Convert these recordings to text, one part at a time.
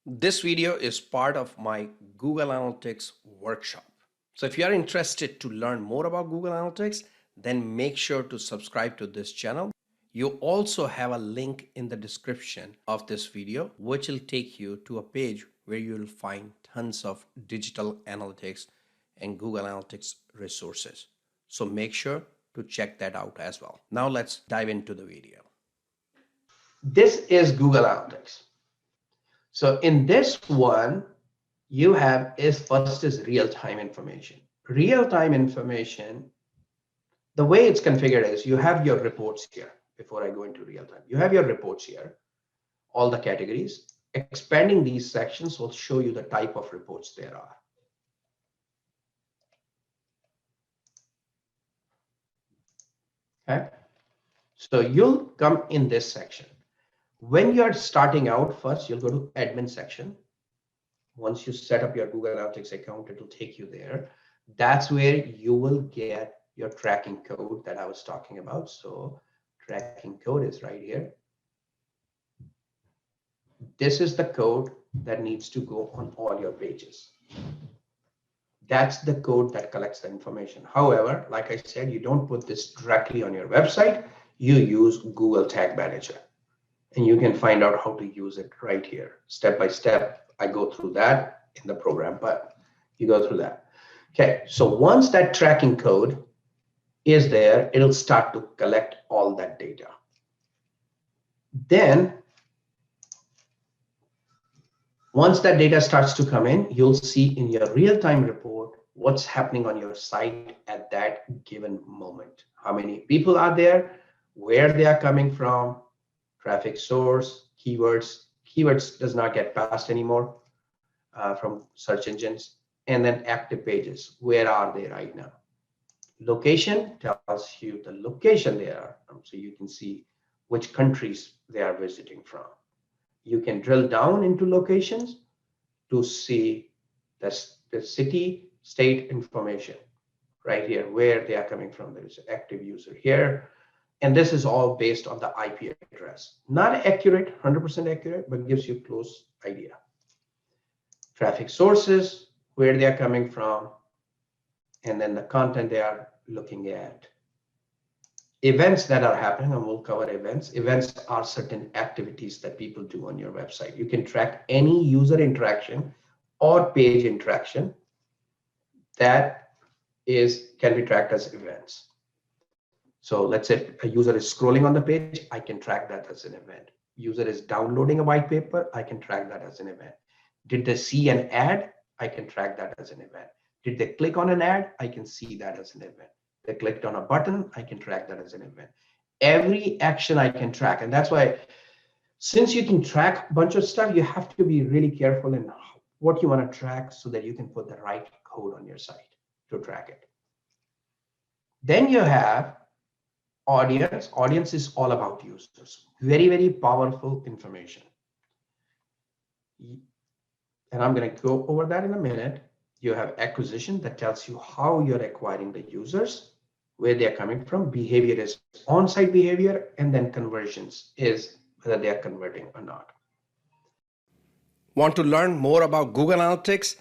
This video is part of my Google Analytics workshop. So if you are interested to learn more about Google Analytics, then make sure to subscribe to this channel. You also have a link in the description of this video, which will take you to a page where you will find tons of digital analytics and Google Analytics resources. So make sure to check that out as well. Now let's dive into the video. This is Google Analytics. So in this one, you have first is real-time information. Real-time information, the way it's configured is you have your reports here. Before I go into real-time, you have your reports here, all the categories. Expanding these sections will show you the type of reports there are. Okay, so you'll come in this section. When you're starting out, first you'll go to admin section. Once you set up your Google Analytics account, it will take you there. That's where you will get your tracking code that I was talking about. So tracking code is right here. This is the code that needs to go on all your pages. That's the code that collects the information. However, like I said, you don't put this directly on your website. You use Google Tag Manager. And you can find out how to use it right here. Step by step, I go through that in the program, but you go through that. Okay, so once that tracking code is there, it'll start to collect all that data. Then, once that data starts to come in, you'll see in your real-time report what's happening on your site at that given moment. How many people are there, where they are coming from, traffic source, keywords. Keywords does not get passed anymore from search engines. And then active pages. Where are they right now? Location tells you the location they are. So you can see which countries they are visiting from. You can drill down into locations to see the city, state information right here, where they are coming from. There's an active user here. And this is all based on the IP address. Not accurate, 100% accurate, but gives you a close idea. Traffic sources, where they are coming from, and then the content they are looking at. Events that are happening, and we'll cover events. Events are certain activities that people do on your website. You can track any user interaction or page interaction that can be tracked as events. So let's say a user is scrolling on the page, I can track that as an event. User is downloading a white paper, I can track that as an event. Did they see an ad? I can track that as an event. Did they click on an ad? I can see that as an event. They clicked on a button, I can track that as an event. Every action I can track. And that's why, since you can track a bunch of stuff, you have to be really careful in what you want to track so that you can put the right code on your site to track it. Then you have audience. Audience is all about users. Very, very powerful information. And I'm going to go over that in a minute. You have acquisition that tells you how you're acquiring the users, where they're coming from. Behavior is on-site behavior, and then conversions is whether they are converting or not. Want to learn more about Google Analytics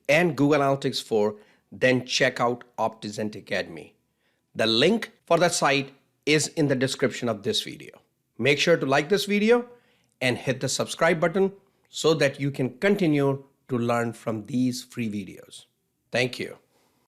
and Google Analytics 4? Then check out Optizent Academy. The link for the site is in the description of this video. Make sure to like this video and hit the subscribe button so that you can continue to learn from these free videos. Thank you.